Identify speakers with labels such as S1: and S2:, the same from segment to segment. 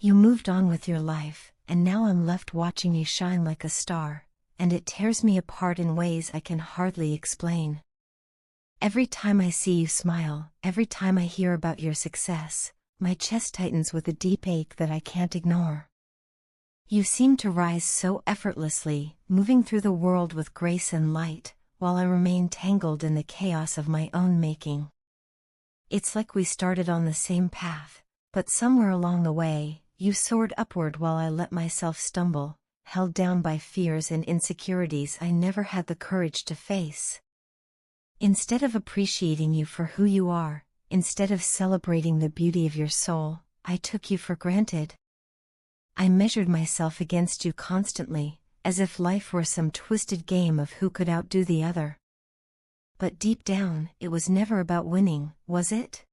S1: You moved on with your life, and now I'm left watching you shine like a star, and it tears me apart in ways I can hardly explain. Every time I see you smile, every time I hear about your success, my chest tightens with a deep ache that I can't ignore. You seem to rise so effortlessly, moving through the world with grace and light, while I remain tangled in the chaos of my own making. It's like we started on the same path, but somewhere along the way, you soared upward while I let myself stumble, held down by fears and insecurities I never had the courage to face. Instead of appreciating you for who you are, instead of celebrating the beauty of your soul, I took you for granted. I measured myself against you constantly, as if life were some twisted game of who could outdo the other. But deep down, it was never about winning, was it?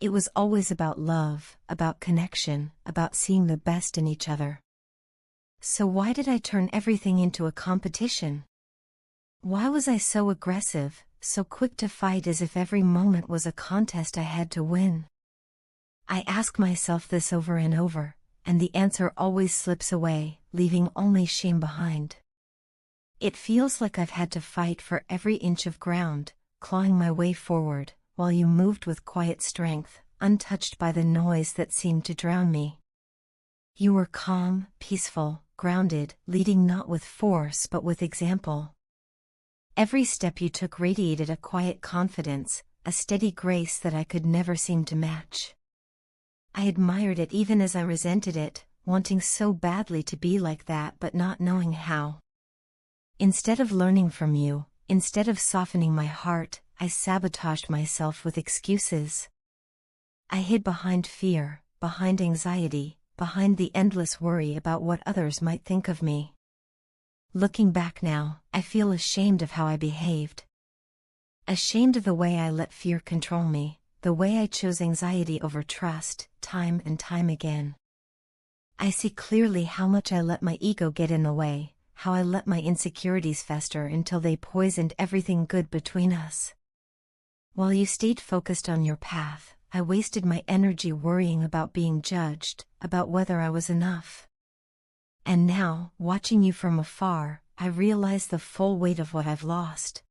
S1: It was always about love, about connection, about seeing the best in each other. So why did I turn everything into a competition? Why was I so aggressive, so quick to fight as if every moment was a contest I had to win? I ask myself this over and over, and the answer always slips away, leaving only shame behind. It feels like I've had to fight for every inch of ground, clawing my way forward, while you moved with quiet strength, untouched by the noise that seemed to drown me. You were calm, peaceful, grounded, leading not with force but with example. Every step you took radiated a quiet confidence, a steady grace that I could never seem to match. I admired it even as I resented it, wanting so badly to be like that but not knowing how. Instead of learning from you, instead of softening my heart, I sabotaged myself with excuses. I hid behind fear, behind anxiety, behind the endless worry about what others might think of me. Looking back now, I feel ashamed of how I behaved. Ashamed of the way I let fear control me, the way I chose anxiety over trust, time and time again. I see clearly how much I let my ego get in the way, how I let my insecurities fester until they poisoned everything good between us. While you stayed focused on your path, I wasted my energy worrying about being judged, about whether I was enough. And now, watching you from afar, I realize the full weight of what I've lost.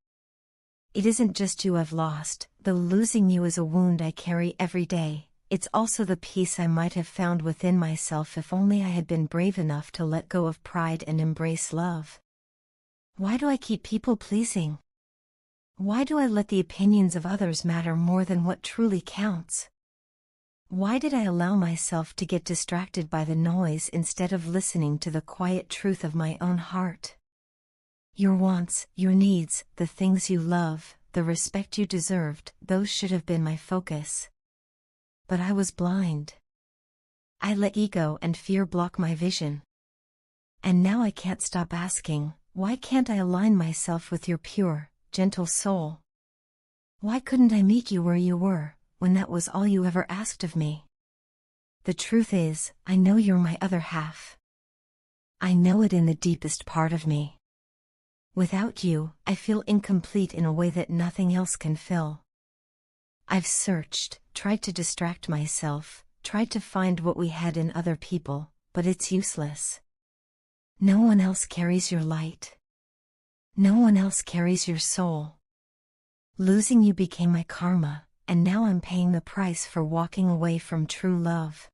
S1: It isn't just you I've lost, though losing you is a wound I carry every day. It's also the peace I might have found within myself if only I had been brave enough to let go of pride and embrace love. Why do I keep people pleasing? Why do I let the opinions of others matter more than what truly counts? Why did I allow myself to get distracted by the noise instead of listening to the quiet truth of my own heart? Your wants, your needs, the things you love, the respect you deserved, those should have been my focus. But I was blind. I let ego and fear block my vision. And now I can't stop asking, why can't I align myself with your pure, gentle soul? Why couldn't I meet you where you were, when that was all you ever asked of me? The truth is, I know you're my other half. I know it in the deepest part of me. Without you, I feel incomplete in a way that nothing else can fill. I've searched, tried to distract myself, tried to find what we had in other people, but it's useless. No one else carries your light. No one else carries your soul. Losing you became my karma, and now I'm paying the price for walking away from true love.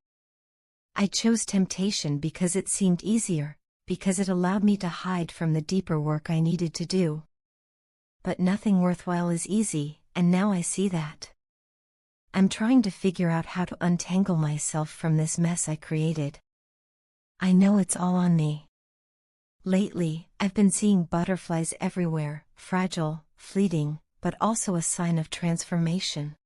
S1: I chose temptation because it seemed easier, because it allowed me to hide from the deeper work I needed to do. But nothing worthwhile is easy, and now I see that. I'm trying to figure out how to untangle myself from this mess I created. I know it's all on me. Lately, I've been seeing butterflies everywhere, fragile, fleeting, but also a sign of transformation.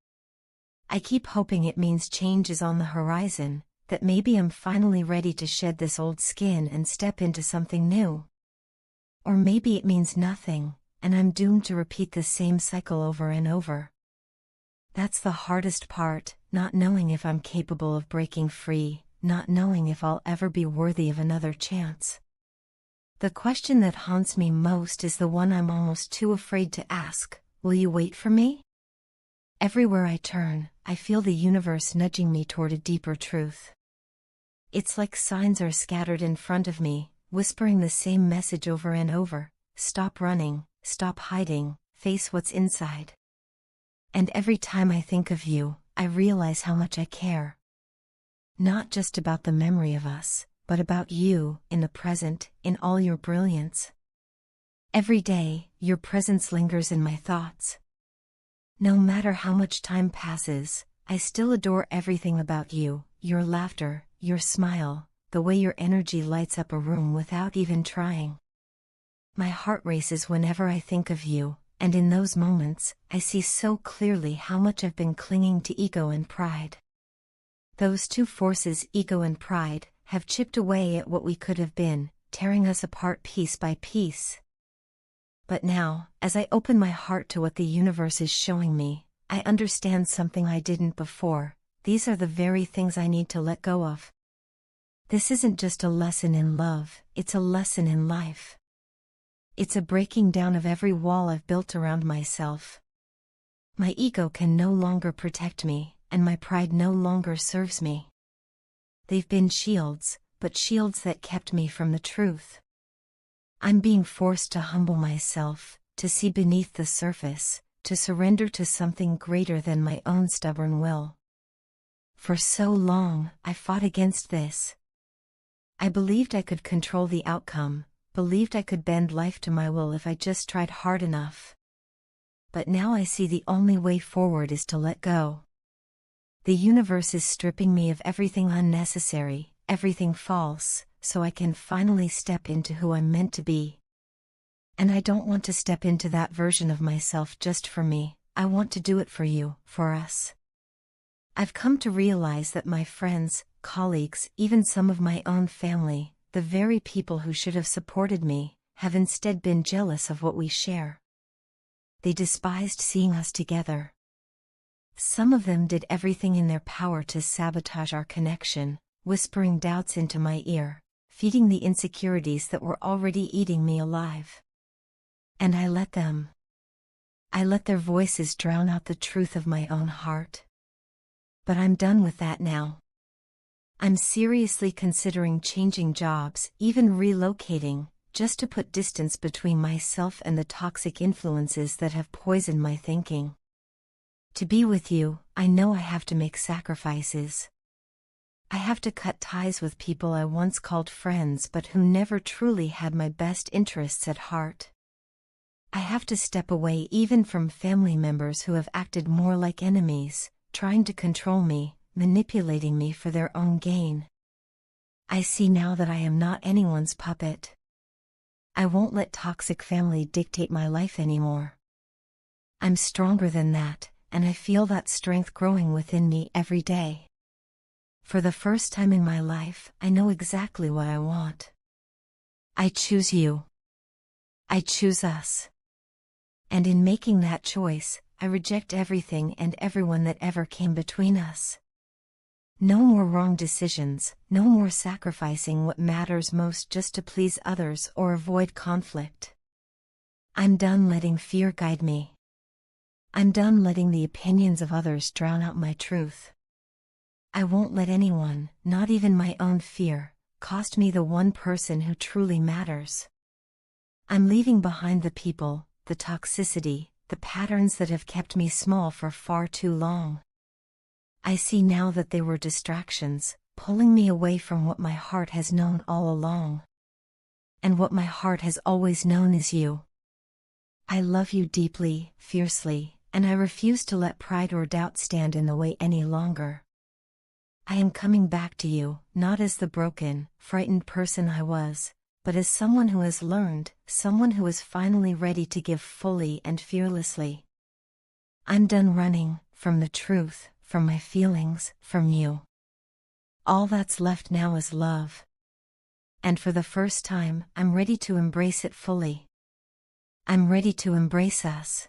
S1: I keep hoping it means change is on the horizon, that maybe I'm finally ready to shed this old skin and step into something new. Or maybe it means nothing, and I'm doomed to repeat the same cycle over and over. That's the hardest part, not knowing if I'm capable of breaking free, not knowing if I'll ever be worthy of another chance. The question that haunts me most is the one I'm almost too afraid to ask: will you wait for me? Everywhere I turn, I feel the universe nudging me toward a deeper truth. It's like signs are scattered in front of me, whispering the same message over and over. Stop running, stop hiding, face what's inside. And every time I think of you, I realize how much I care. Not just about the memory of us, but about you, in the present, in all your brilliance. Every day, your presence lingers in my thoughts. No matter how much time passes, I still adore everything about you, your laughter, your smile, the way your energy lights up a room without even trying. My heart races whenever I think of you, and in those moments, I see so clearly how much I've been clinging to ego and pride. Those two forces, ego and pride, have chipped away at what we could have been, tearing us apart piece by piece. But now, as I open my heart to what the universe is showing me, I understand something I didn't before. These are the very things I need to let go of. This isn't just a lesson in love, it's a lesson in life. It's a breaking down of every wall I've built around myself. My ego can no longer protect me, and my pride no longer serves me. They've been shields, but shields that kept me from the truth. I'm being forced to humble myself, to see beneath the surface, to surrender to something greater than my own stubborn will. For so long, I fought against this. I believed I could control the outcome, believed I could bend life to my will if I just tried hard enough. But now I see the only way forward is to let go. The universe is stripping me of everything unnecessary, everything false, so I can finally step into who I'm meant to be. And I don't want to step into that version of myself just for me, I want to do it for you, for us. I've come to realize that my friends, colleagues, even some of my own family, the very people who should have supported me, have instead been jealous of what we share. They despised seeing us together. Some of them did everything in their power to sabotage our connection, whispering doubts into my ear, feeding the insecurities that were already eating me alive. And I let them. I let their voices drown out the truth of my own heart. But I'm done with that now. I'm seriously considering changing jobs, even relocating, just to put distance between myself and the toxic influences that have poisoned my thinking. To be with you, I know I have to make sacrifices. I have to cut ties with people I once called friends but who never truly had my best interests at heart. I have to step away even from family members who have acted more like enemies, trying to control me, manipulating me for their own gain. I see now that I am not anyone's puppet. I won't let toxic family dictate my life anymore. I'm stronger than that, and I feel that strength growing within me every day. For the first time in my life, I know exactly what I want. I choose you. I choose us. And in making that choice, I reject everything and everyone that ever came between us. No more wrong decisions, no more sacrificing what matters most just to please others or avoid conflict. I'm done letting fear guide me. I'm done letting the opinions of others drown out my truth. I won't let anyone, not even my own fear, cost me the one person who truly matters. I'm leaving behind the people, the toxicity, the patterns that have kept me small for far too long. I see now that they were distractions, pulling me away from what my heart has known all along. And what my heart has always known is you. I love you deeply, fiercely, and I refuse to let pride or doubt stand in the way any longer. I am coming back to you, not as the broken, frightened person I was, but as someone who has learned, someone who is finally ready to give fully and fearlessly. I'm done running, from the truth, from my feelings, from you. All that's left now is love. And for the first time, I'm ready to embrace it fully. I'm ready to embrace us.